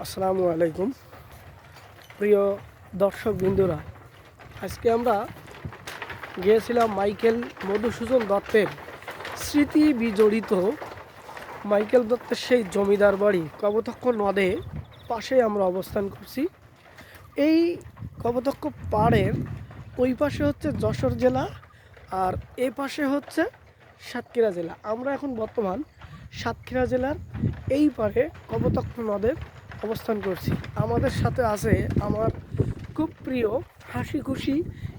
আসসালামু আলাইকুম প্রিয় দর্শক বিন্দুরা, আজকে আমরা গিয়েছিলাম মাইকেল মধুসূদন দত্তের স্মৃতি বিজড়িত মাইকেল দত্তের সেই জমিদার বাড়ি কপোতাক্ষ নদে পাশে আমরা অবস্থান করছি। এই কপোতাক্ষ পাড়ের ওই পাশে হচ্ছে যশোর জেলা আর এ পাশে হচ্ছে সাতক্ষীরা জেলা। আমরা এখন বর্তমান সাতক্ষীরা জেলার এই পারে কপোতাক্ষ নদের অবস্থান করছি। আমাদের সাথে আছে আমার খুব প্রিয় হাসি খুশি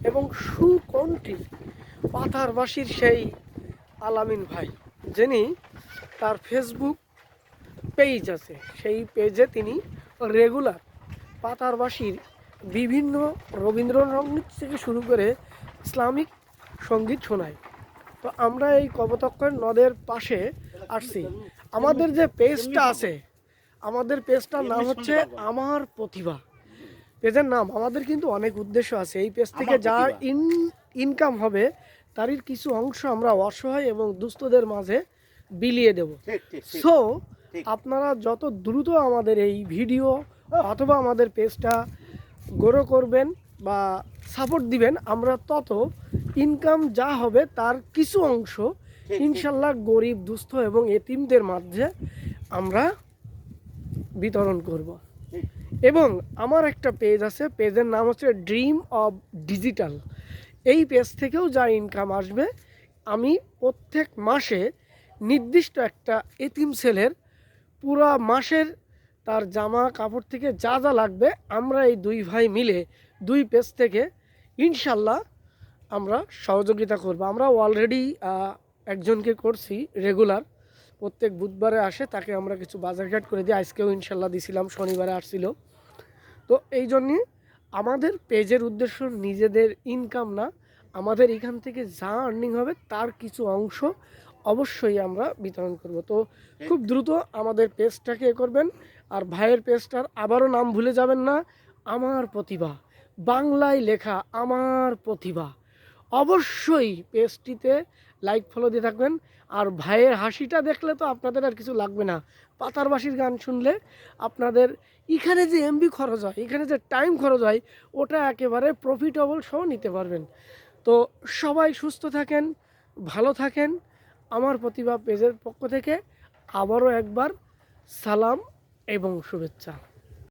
এবং সুকণ্ঠী পাথারবাসীর সেই আলামিন ভাই, যিনি তার ফেসবুক পেজ আছে, সেই পেজে তিনি রেগুলার পাথারবাসীর বিভিন্ন রবীন্দ্রসঙ্গীত থেকে শুরু করে ইসলামিক সঙ্গীত শোনায়। তো আমরা এই কপোতাক্ষ নদের পাশে আসছি। আমাদের যে পেজটা আছে, আমাদের পেজটার নাম হচ্ছে আমার প্রতিভা। পেজের নাম, আমাদের কিন্তু অনেক উদ্দেশ্য আছে। এই পেজ থেকে যা ইনকাম হবে তারই কিছু অংশ আমরা অসহায় এবং দুস্থদের মাঝে বিলিয়ে দেব। সো আপনারা যত দ্রুত আমাদের এই ভিডিও অথবা আমাদের পেজটা গ্রো করবেন বা সাপোর্ট দিবেন, আমরা তত ইনকাম যা হবে তার কিছু অংশ ইনশাল্লাহ গরিব দুস্থ এবং এতিমদের মাঝে আমরা বিতরণ করব। এবং আমার একটা পেজ আছে, পেজের নাম হচ্ছে ড্রিম অফ ডিজিটাল। এই পেজ থেকেও যা ইনকাম আসবে, আমি প্রত্যেক মাসে নির্দিষ্ট একটা এতিম ছেলের পুরা মাসের তার জামা কাপড় থেকে যা যা লাগবে, আমরা এই দুই ভাই মিলে দুই পেজ থেকে ইনশাল্লাহ আমরা সহযোগিতা করব। আমরা অলরেডি একজনকে করছি রেগুলার, প্রত্যেক বুধবারে আসে, তাকে আমরা কিছু বাজারঘাট করে দিই। আজকেও ইনশাল্লাহ দিছিলাম, শনিবারে আসছিল। তো এই জন্যে আমাদের পেজের উদ্দেশ্য নিজেদের ইনকাম না, আমাদের এখান থেকে যা আর্নিং হবে তার কিছু অংশ অবশ্যই আমরা বিতরণ করব। তো খুব দ্রুত আমাদের পেজটাকে করবেন। আর ভাইয়ের পেজটার আবারও নাম ভুলে যাবেন না, আমার প্রতিভা, বাংলায় লেখা আমার প্রতিভা। অবশ্যই পেজটিতে লাইক ফলো দিয়ে থাকবেন। আর ভাইয়ের হাসিটা দেখলে তো আপনাদের আর কিছু লাগবে না। পাতারবাসীর গান শুনলে আপনাদের এখানে যে এমবি খরচ হয়, এখানে যে টাইম খরচ হয়, ওটা একেবারে প্রফিটেবল সহ নিতে পারবেন। তো সবাই সুস্থ থাকেন, ভালো থাকেন। আমার প্রতিভা পেজের পক্ষ থেকে আবারও একবার সালাম এবং শুভেচ্ছা।